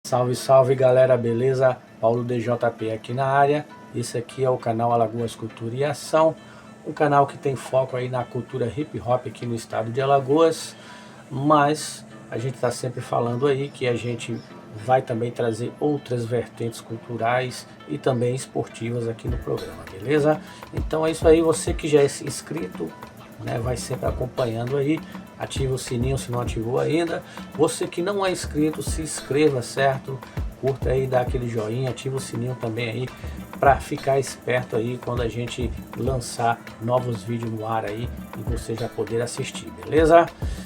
Salve, salve galera, beleza? Paulo DJP aqui na área. Esse aqui é o canal Alagoas Cultura e Ação, um canal que tem foco aí na cultura hip hop aqui no estado de Alagoas, mas a gente está sempre falando aí que a gente vai também trazer outras vertentes culturais e também esportivas aqui no programa, beleza? Então é isso aí, você que já é inscrito, né, vai sempre acompanhando aí, ativa o sininho se não ativou ainda. Você que não é inscrito, se inscreva, certo? Curta aí, dá aquele joinha, ativa o sininho também aí para ficar esperto aí quando a gente lançar novos vídeos no ar aí e você já poder assistir, beleza?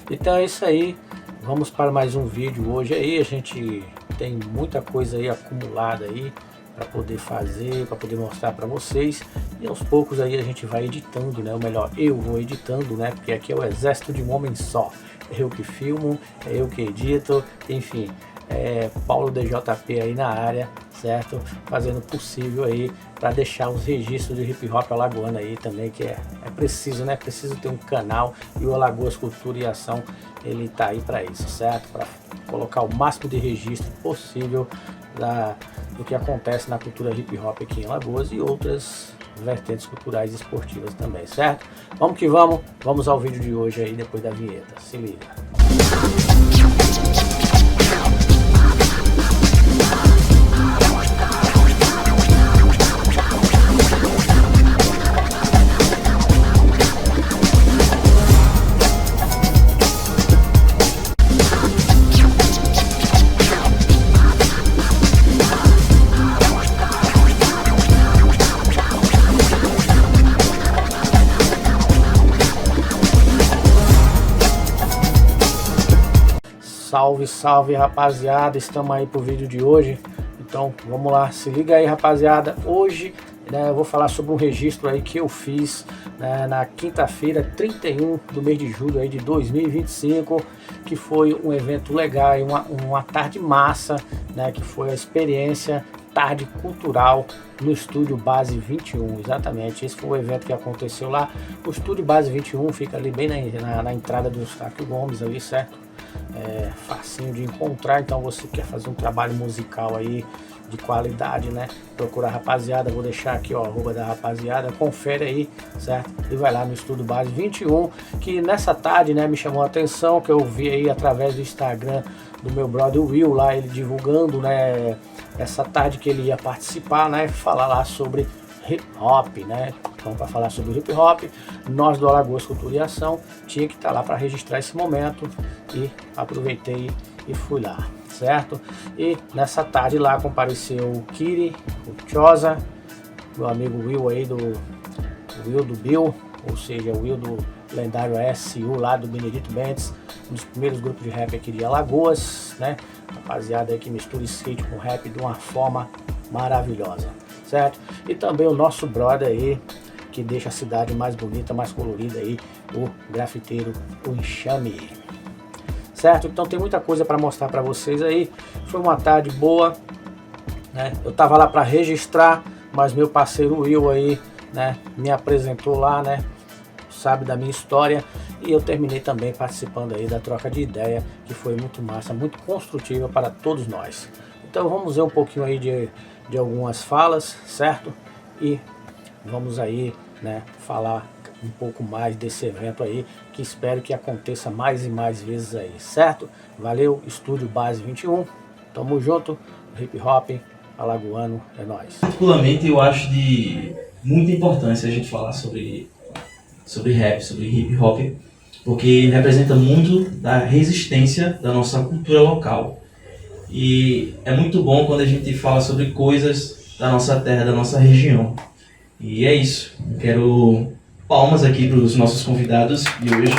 Então é isso aí, vamos para mais um vídeo hoje aí. A gente tem muita coisa aí acumulada aí para poder fazer, para poder mostrar para vocês, e aos poucos aí a gente vai editando, né? Ou melhor, eu vou editando, né? Porque aqui é o exército de um homem só, é eu que filmo, é eu que edito, enfim, é Paulo DJP aí na área, certo? Fazendo o possível aí para deixar os registros de hip hop alagoano aí também, que é preciso, né? Preciso ter um canal, e o Alagoas Cultura e Ação, ele tá aí para isso, certo? Para colocar o máximo de registro possível do que acontece na cultura hip hop aqui em Alagoas e outras vertentes culturais e esportivas também, certo? Vamos que vamos, vamos ao vídeo de hoje aí depois da vinheta, se liga. Salve, salve rapaziada, estamos aí pro vídeo de hoje. Então vamos lá, se liga aí rapaziada. Hoje, né, eu vou falar sobre um registro aí que eu fiz, né, na quinta-feira 31 do mês de julho aí de 2025, que foi um evento legal, uma tarde massa, né, que foi a experiência Tarde Cultural no Estúdio Base 21, exatamente. Esse foi o evento que aconteceu lá. O Estúdio Base 21 fica ali bem na entrada do Eustáquio Gomes ali, certo? É facinho de encontrar, então você quer fazer um trabalho musical aí de qualidade, né? Procura a rapaziada, vou deixar aqui ó, a arroba da rapaziada, confere aí, certo? E vai lá no Estúdio Base 21, que nessa tarde, né, me chamou a atenção, que eu vi aí através do Instagram do meu brother Will, lá ele divulgando, né, essa tarde que ele ia participar, né, falar lá sobre hip hop, né? Então, para falar sobre hip hop, nós do Alagoas Cultura e Ação tinha que estar lá para registrar esse momento, e aproveitei e fui lá, certo? E nessa tarde lá compareceu o Kiri, o Chosa, meu amigo Will aí do Bill, ou seja, o Will do lendário SU lá do Benedito Bentes, um dos primeiros grupos de rap aqui de Alagoas, né? Rapaziada aí que mistura skate com rap de uma forma maravilhosa, certo? E também o nosso brother aí, que deixa a cidade mais bonita, mais colorida aí, o grafiteiro, o Enxame, certo? Então tem muita coisa para mostrar para vocês aí. Foi uma tarde boa, né? Eu tava lá para registrar, mas meu parceiro Will aí, né, me apresentou lá, né? Sabe da minha história, e eu terminei também participando aí da troca de ideia, que foi muito massa, muito construtiva para todos nós. Então vamos ver um pouquinho aí de algumas falas, certo? E vamos aí, né, falar um pouco mais desse evento aí, que espero que aconteça mais e mais vezes aí, certo? Valeu, Estúdio Base 21, tamo junto, hip hop alagoano, é nóis. Particularmente eu acho de muita importância a gente falar sobre rap, sobre hip hop, porque ele representa muito da resistência da nossa cultura local. E é muito bom quando a gente fala sobre coisas da nossa terra, da nossa região. E é isso. Eu quero palmas aqui para os nossos convidados de hoje.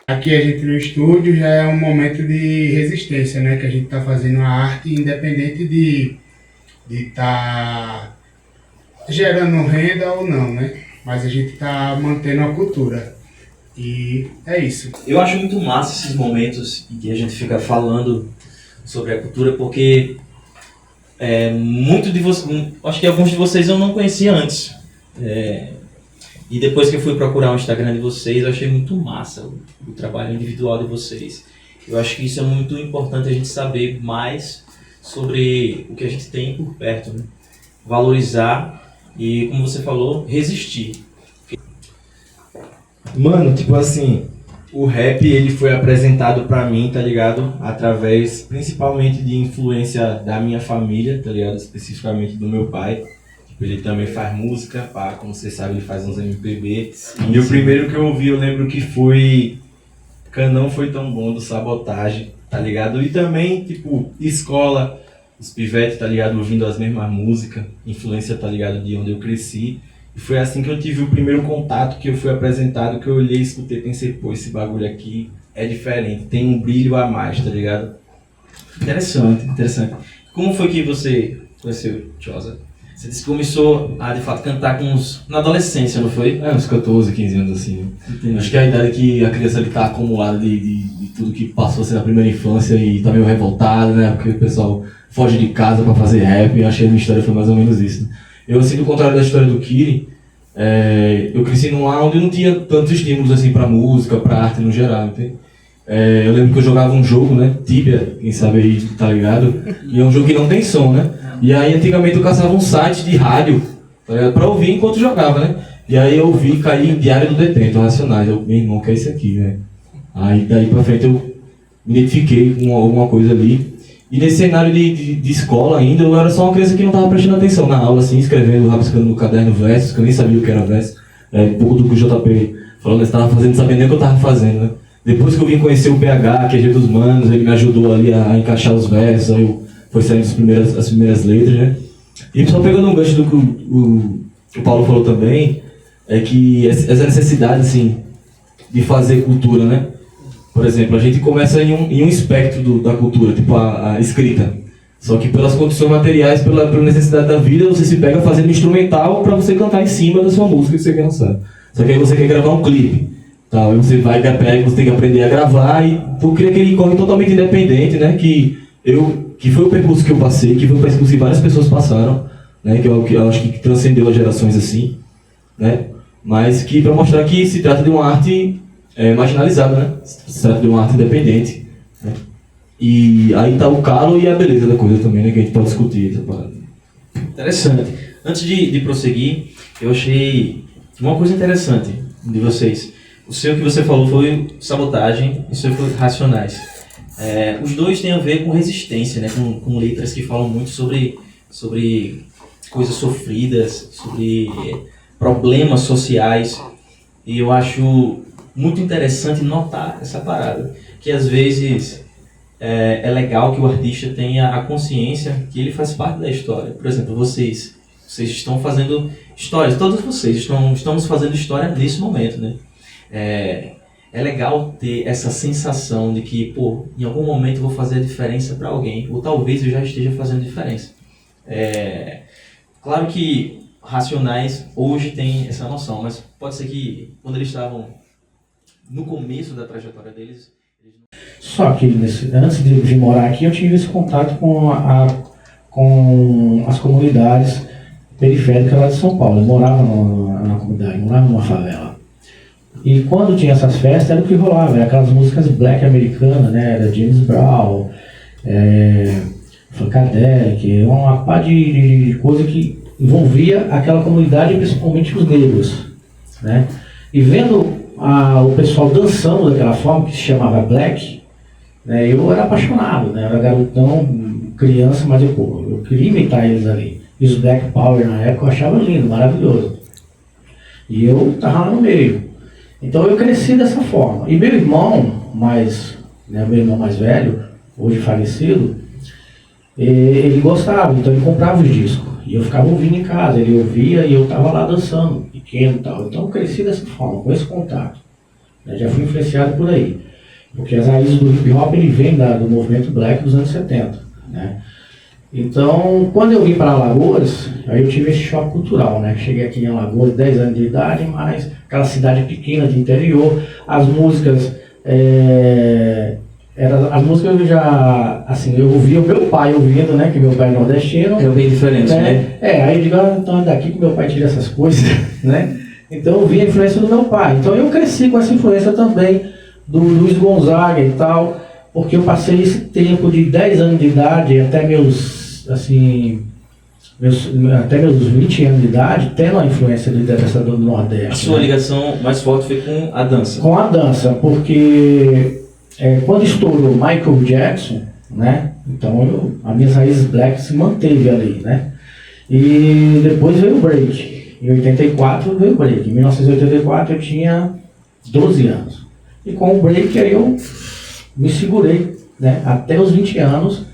Aqui a gente no estúdio já é um momento de resistência, né? Que a gente está fazendo a arte independente de estar gerando renda ou não, né? Mas a gente está mantendo a cultura. E é isso. Eu acho muito massa esses momentos em que a gente fica falando sobre a cultura, porque acho que alguns de vocês eu não conhecia antes. E depois que eu fui procurar o Instagram de vocês, eu achei muito massa o trabalho individual de vocês. Eu acho que isso é muito importante a gente saber mais sobre o que a gente tem por perto, né? Valorizar e, como você falou, resistir. Mano, tipo assim, o rap ele foi apresentado pra mim, tá ligado? Através principalmente de influência da minha família, tá ligado? Especificamente do meu pai. Tipo, ele também faz música, pá, como você sabe, ele faz uns MPB. E o primeiro que eu ouvi, eu lembro que foi Canão Foi Tão Bom, do Sabotagem, tá ligado? E também, tipo, escola, os pivetes, tá ligado? Ouvindo as mesmas músicas, influência, tá ligado? De onde eu cresci. E foi assim que eu tive o primeiro contato, que eu fui apresentado, que eu olhei, escutei, pensei, pô, esse bagulho aqui é diferente, tem um brilho a mais, tá ligado? Interessante, interessante. Como foi que você conheceu Tiosa? Você disse que começou a, de fato, cantar na adolescência, não foi? É, uns 14, 15 anos assim, né? Entendi. Acho que é a idade que a criança ele tá acumulada de tudo que passou assim na primeira infância e tá meio revoltada, né? Porque o pessoal foge de casa pra fazer rap, e acho que a minha história foi mais ou menos isso, né? Eu, assim, do contrário da história do Kiri, eu cresci num lar onde não tinha tantos estímulos assim pra música, pra arte no geral, entende? Eu lembro que eu jogava um jogo, né? Tibia, quem sabe aí tá ligado? E é um jogo que não tem som, né? E aí antigamente eu caçava um site de rádio, tá ligado? Pra ouvir enquanto jogava, né? E aí eu ouvi cair em Diário do Detento, Racionais. Eu, meu irmão, que é isso aqui, né? Aí daí pra frente eu me identifiquei com alguma coisa ali. E nesse cenário de escola ainda, eu era só uma criança que não estava prestando atenção na aula, assim, escrevendo, rabiscando no caderno versos, que eu nem sabia o que era verso. Um pouco do que o JP falou, nós estava fazendo, não sabia nem o que eu estava fazendo, né? Depois que eu vim conhecer o PH, que é Jeito dos Manos, ele me ajudou ali a encaixar os versos, aí foi saindo as primeiras letras, né? E só pegando um gancho do que o Paulo falou também, é que essa necessidade, assim, de fazer cultura, né? Por exemplo, a gente começa em um espectro da cultura, tipo a escrita. Só que pelas condições materiais, pela necessidade da vida, você se pega fazendo instrumental para você cantar em cima da sua música que você quer lançar. Só que aí você quer gravar um clipe. Tá? Aí você vai, pega, você tem que aprender a gravar. E eu queria que ele corre totalmente independente, né? Que foi o percurso que eu passei, que foi o percurso que várias pessoas passaram, né? Que eu acho que transcendeu as gerações assim, né? Mas que para mostrar que se trata de uma arte marginalizada, né? Se trata de uma arte independente, né? E aí tá o calo e a beleza da coisa também, né? Que a gente pode discutir essa parada. Interessante. Antes de prosseguir, eu achei uma coisa interessante de vocês. O seu que você falou foi Sabotagem e o seu foi Racionais. Os dois têm a ver com resistência, né? Com letras que falam muito sobre coisas sofridas, sobre problemas sociais. E eu acho muito interessante notar essa parada, que às vezes é legal que o artista tenha a consciência que ele faz parte da história. Por exemplo, vocês estão fazendo histórias, todos vocês estamos fazendo história nesse momento, né? É legal ter essa sensação de que, pô, em algum momento eu vou fazer a diferença para alguém, ou talvez eu já esteja fazendo diferença. Claro que Racionais hoje tem essa noção, mas pode ser que quando eles estavam no começo da trajetória deles... Só que antes de morar aqui eu tive esse contato com as comunidades periféricas lá de São Paulo. Eu morava na comunidade, morava numa favela. E quando tinha essas festas era o que rolava, era aquelas músicas black americanas, né? Era James Brown, Funkadelic, uma pá de coisa que envolvia aquela comunidade, principalmente os negros, né? E vendo o pessoal dançando daquela forma, que se chamava black, né? Eu era apaixonado, né? Eu era garotão, criança, mas eu queria imitar eles ali. E os Black Power na época eu achava lindo, maravilhoso. E eu estava lá no meio. Então eu cresci dessa forma. E meu irmão mais velho, hoje falecido, ele gostava, então ele comprava os discos. E eu ficava ouvindo em casa, ele ouvia e eu estava lá dançando, pequeno e tal. Então eu cresci dessa forma, com esse contato. Já fui influenciado por aí. Porque as raízes do hip hop ele vem do movimento black dos anos 70. Né? Então, quando eu vim para Alagoas, aí eu tive esse choque cultural, né? Cheguei aqui em Alagoas, 10 anos de idade, mas aquela cidade pequena de interior, as músicas, as músicas eu já, assim, eu ouvia o meu pai ouvindo, né? Que meu pai é nordestino. É bem diferente, né? Aí eu digo, então é daqui que meu pai tira essas coisas, né? Então eu vi a influência do meu pai. Então eu cresci com essa influência também do Luiz Gonzaga e tal. porque eu passei esse tempo de 10 anos de idade até até meus 20 anos de idade, tendo a influência do dançador do Nordeste. A sua ligação mais forte foi com a dança? Com a dança, porque quando estourou Michael Jackson, né? Então as minhas raízes black se manteve ali, né? E depois veio o break. Em 84 veio o break. Em 1984 eu tinha 12 anos. E com o break aí eu me segurei, né? Até os 20 anos.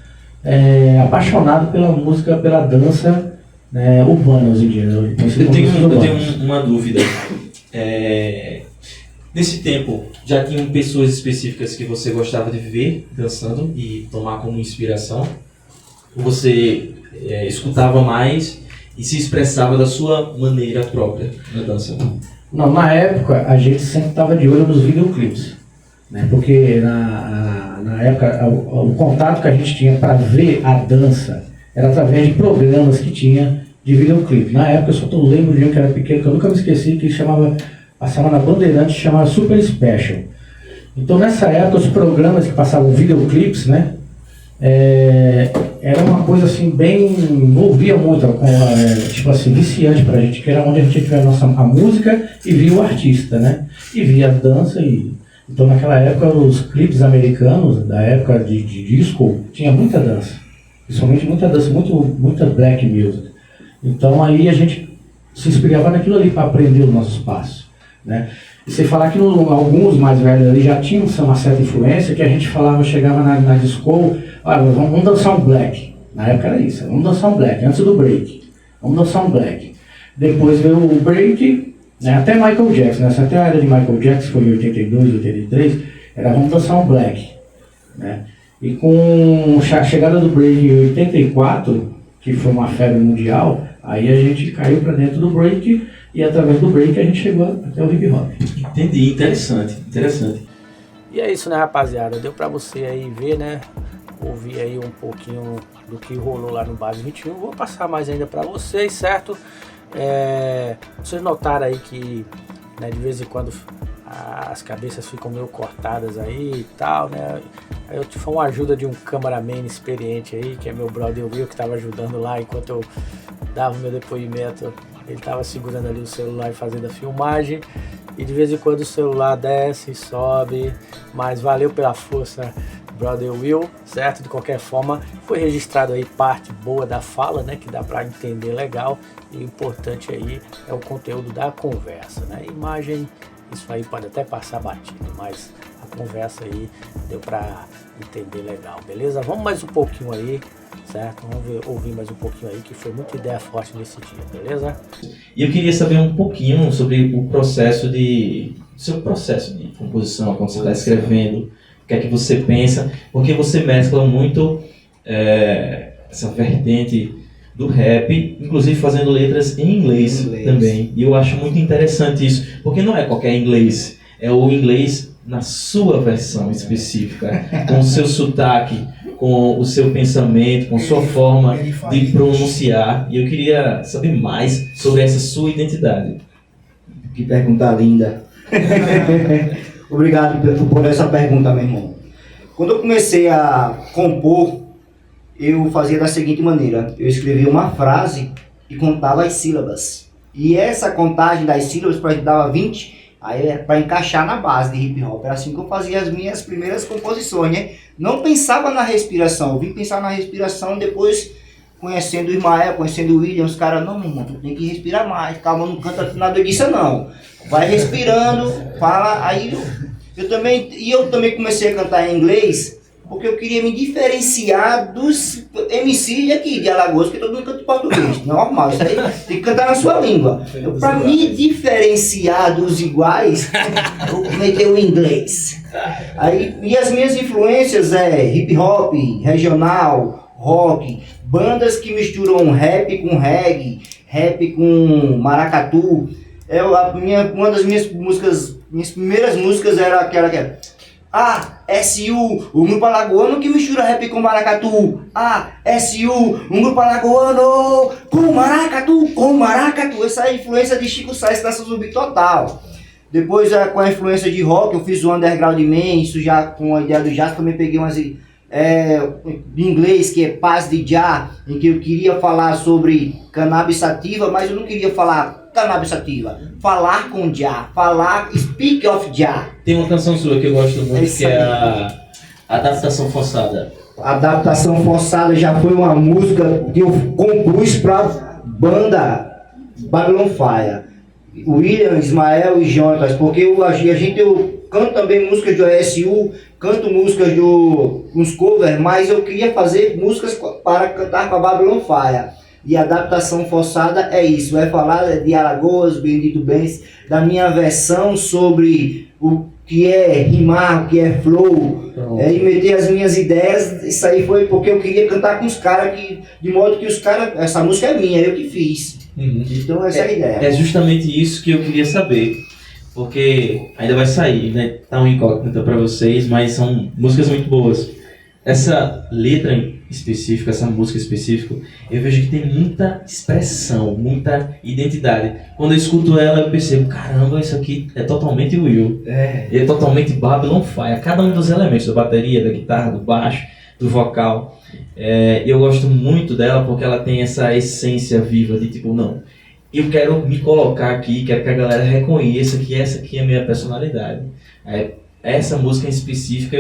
Apaixonado pela música, pela dança, né, urbana hoje em dia. Eu tenho uma dúvida. Nesse tempo, já tinham pessoas específicas que você gostava de ver dançando e tomar como inspiração? Ou você escutava mais e se expressava da sua maneira própria na dança? Não, na época a gente sempre estava de olho nos videoclipes, né? Porque na época o contato que a gente tinha para ver a dança era através de programas que tinha de videoclipe. Na época eu só lembro de um que era pequeno, que eu nunca me esqueci, que passava na Bandeirantes, chamava Super Special. Então nessa época os programas que passavam videoclipes, né? Era uma coisa assim bem, envolvia muito, tipo assim, viciante pra gente, que era onde a gente via a música e via o artista, né? E via a dança então naquela época os clipes americanos, da época de disco, tinha muita dança. Principalmente muita dança, muita black music. Então aí a gente se inspirava naquilo ali para aprender os nossos passos, né? E sem falar que alguns mais velhos ali já tinham uma certa influência, que a gente chegava na disco, vamos dançar um black. Na época era isso, vamos dançar um black, antes do break. Vamos dançar um black. Depois veio o break, né, até Michael Jackson, né, até a era de Michael Jackson, foi em 82, 83, era vamos dançar um black. Né? E com a chegada do break em 84, que foi uma febre mundial, aí a gente caiu para dentro do break e através do break a gente chegou até o hip hop. Entendi, interessante. E é isso, né, rapaziada? Deu para você aí ver, né? Ouvir aí um pouquinho do que rolou lá no Base 21. Vou passar mais ainda para vocês, certo? Vocês notaram aí que, né, de vez em quando as cabeças ficam meio cortadas aí e tal, né? Aí eu tive uma ajuda de um cameraman experiente aí, que é meu brother Will, que estava ajudando lá enquanto eu dava o meu depoimento. Ele estava segurando ali o celular e fazendo a filmagem. E de vez em quando o celular desce e sobe. Mas valeu pela força, brother Will, certo? De qualquer forma, foi registrado aí parte boa da fala, né? Que dá para entender legal. E o importante aí é o conteúdo da conversa, né? Imagem, isso aí pode até passar batido, mas a conversa aí deu para entender legal, beleza? Vamos mais um pouquinho aí, certo? Vamos ouvir mais um pouquinho aí, que foi muita ideia forte nesse dia, beleza? E eu queria saber um pouquinho sobre o seu processo de composição, quando você está escrevendo, o que é que você pensa, porque você mescla muito essa vertente do rap, inclusive fazendo letras em inglês também. E eu acho muito interessante isso, porque não é qualquer inglês, é o inglês na sua versão específica, com o seu sotaque, com o seu pensamento, com a sua forma de pronunciar. E eu queria saber mais sobre essa sua identidade. Que pergunta linda. Obrigado por essa pergunta, meu irmão. Quando eu comecei a compor, eu fazia da seguinte maneira: eu escrevia uma frase e contava as sílabas. E essa contagem das sílabas, para dava 20, aí era para encaixar na base de hip hop. Era assim que eu fazia as minhas primeiras composições, né? Não pensava na respiração, eu vim pensar na respiração depois, conhecendo o Ismael, conhecendo o William, os caras, não, meu irmão, tu tem que respirar mais, calma, não canta nada disso não. Vai respirando, fala, aí eu também comecei a cantar em inglês, porque eu queria me diferenciar dos MCs aqui de Alagoas, que todo mundo canta português, normal, isso aí tem que cantar na sua língua. Para me diferenciar dos iguais, eu meti o inglês. Aí, e as minhas influências hip hop, regional, rock, bandas que misturam rap com reggae, rap com maracatu. Uma das minhas primeiras músicas era aquela que era SU, um grupo alagoano que mistura rap com maracatu. SU, um grupo alagoano com maracatu. Essa é a influência de Chico Sainz nessa Zumbi total. Depois, com a influência de rock, eu fiz o Underground Man, isso já com a ideia do jazz, também peguei umas em inglês, que é Paz de Jah, em que eu queria falar sobre cannabis sativa, mas eu não queria falar cannabis sativa, falar com Jah, speak of Jah. Tem uma canção sua que eu gosto muito, Isso que é aí. a Adaptação Forçada. Adaptação Forçada já foi uma música que eu compus para banda Babylon Fire. William, Ismael e Jonas, porque eu canto também músicas do ESU, canto músicas uns covers, mas eu queria fazer músicas para cantar com a Babylon Fire. E a Adaptação Forçada é isso, é falar de Alagoas, Bendito Bens, da minha versão sobre o que é rimar, o que é flow, e meter as minhas ideias. Isso aí foi porque eu queria cantar com os caras, de modo que os caras, essa música é minha, eu que fiz. Então essa é a ideia. É justamente isso que eu queria saber, porque ainda vai sair, né? Tá uma incógnita para vocês, mas são músicas muito boas. Essa letra em específico, essa música específica, eu vejo que tem muita expressão, muita identidade. Quando eu escuto ela, eu percebo, caramba, isso aqui é totalmente Will. É totalmente Babylon Fire. Cada um dos elementos, da bateria, da guitarra, do baixo, do vocal. Eu gosto muito dela porque ela tem essa essência viva de tipo, não, eu quero me colocar aqui, quero que a galera reconheça que essa aqui é a minha personalidade. Essa música em específica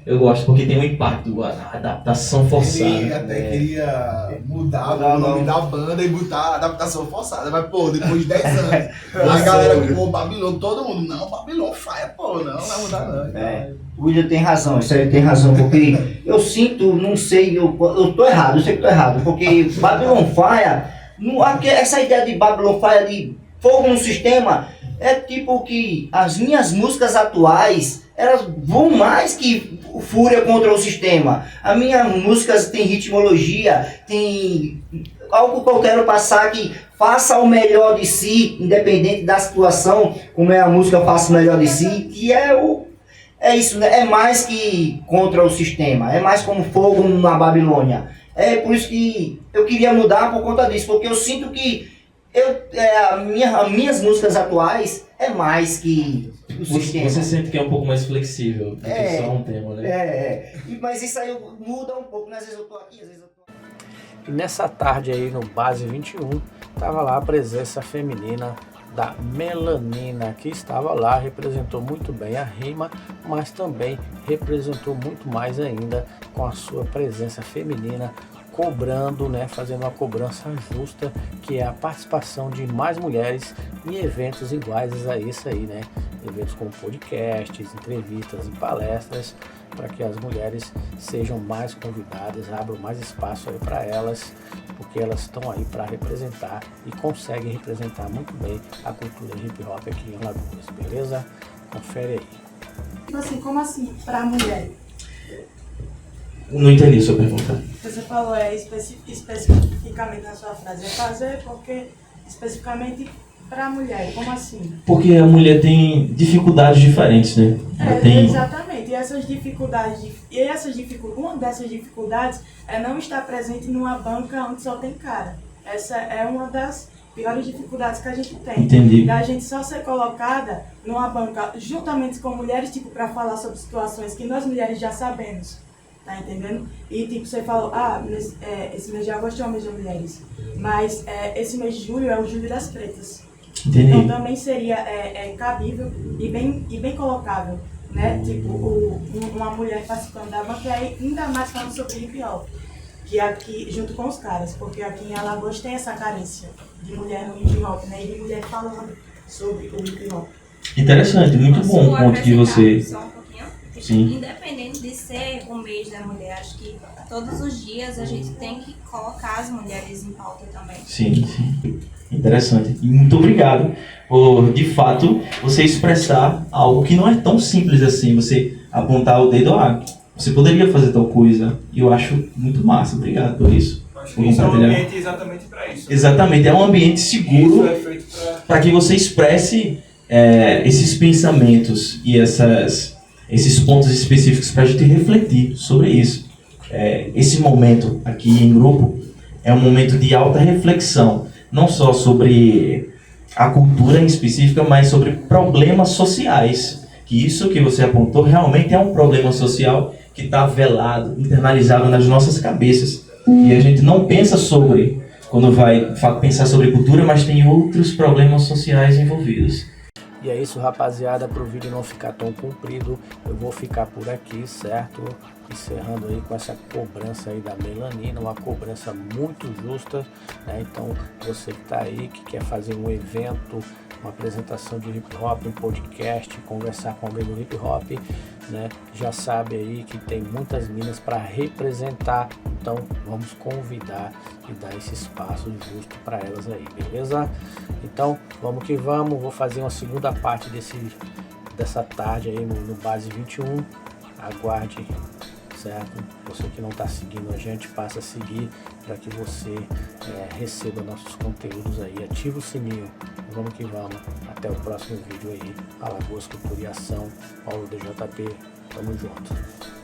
eu gosto porque tem um impacto, a adaptação forçada. Ele até queria mudar o nome da banda e botar Adaptação Forçada, mas pô, depois de 10 anos, a galera ficou Babylon, todo mundo, não, Babylon Fire, pô, não vai mudar não. O William tem razão, isso aí tem razão, porque eu sinto, não sei, eu tô errado, eu sei que tô errado, porque Babylon Fire, essa ideia de Babylon Fire, de fogo no sistema, é tipo que as minhas músicas atuais, elas vão mais que fúria contra o sistema. As minhas músicas têm ritmologia, tem algo que eu quero passar que faça o melhor de si, independente da situação, como é a música Faça o Melhor de Si, que é isso, né? É mais que contra o sistema, é mais como fogo na Babilônia. É por isso que eu queria mudar por conta disso, porque eu sinto que as minhas músicas atuais é mais que o sistema. Você sente que é um pouco mais flexível do que só um tema, né? Mas isso aí muda um pouco, né? Às vezes eu tô aqui, às vezes eu tô... E nessa tarde aí no Base 21, tava lá a presença feminina da Melanina, que estava lá, representou muito bem a rima, mas também representou muito mais ainda com a sua presença feminina, cobrando, né, fazendo uma cobrança justa, que é a participação de mais mulheres em eventos iguais a esse aí, né? Eventos como podcasts, entrevistas e palestras, para que as mulheres sejam mais convidadas, abram mais espaço aí para elas, porque elas estão aí para representar e conseguem representar muito bem a cultura hip hop aqui em Alagoas, beleza? Confere aí. Tipo assim, como assim, para mulher? Não entendi sua pergunta. Você falou especificamente na sua frase, é fazer porque especificamente para a mulher, como assim? Porque a mulher tem dificuldades diferentes, né? Exatamente, e uma dessas dificuldades é não estar presente numa banca onde só tem cara. Essa é uma das piores dificuldades que a gente tem. Entendi. Da gente só ser colocada numa banca juntamente com mulheres, tipo, para falar sobre situações que nós mulheres já sabemos. Tá entendendo? E tipo, você falou, esse mês de agosto é o mês de mulheres, mas esse mês de julho é o julho das pretas. Entendi. Então também seria cabível e bem colocável, né? Tipo, uma mulher participando da banca, e aí ainda mais falando sobre hip hop, que aqui, junto com os caras, porque aqui em Alagoas tem essa carência de mulher no hip hop, né? E de mulher falando sobre o hip hop. Interessante, muito bom o ponto que você... Só um pouquinho. Sim. Independente de ser o mês da mulher, acho que todos os dias a gente tem que colocar as mulheres em pauta também. Sim. Interessante. E muito obrigado por, de fato, você expressar algo que não é tão simples assim, você apontar o dedo, você poderia fazer tal coisa. E eu acho muito massa. Obrigado por isso. Acho que isso é um ambiente exatamente para isso. Exatamente, é um ambiente seguro Isso é feito para que você expresse esses pensamentos e esses pontos específicos para a gente refletir sobre isso. Esse momento aqui em grupo é um momento de alta reflexão, não só sobre a cultura em específica, mas sobre problemas sociais. Que isso que você apontou realmente é um problema social que está velado, internalizado nas nossas cabeças. E a gente não pensa sobre, quando vai pensar sobre cultura, mas tem outros problemas sociais envolvidos. E é isso, rapaziada, para o vídeo não ficar tão comprido, eu vou ficar por aqui, certo? Encerrando aí com essa cobrança aí da melanina, uma cobrança muito justa, né? Então, você que tá aí, que quer fazer um evento, uma apresentação de hip hop, um podcast, conversar com alguém do hip hop, né? Já sabe aí que tem muitas minas para representar, então vamos convidar e dar esse espaço justo para elas aí, beleza? Então, vamos que vamos, vou fazer uma segunda parte dessa tarde aí no Base 21, aguarde, certo? Você que não está seguindo a gente, passa a seguir para que você receba nossos conteúdos aí, ativa o sininho, vamos que vamos, até o próximo vídeo aí, Alagoas Cultura e Ação, Paulo DJP, tamo junto.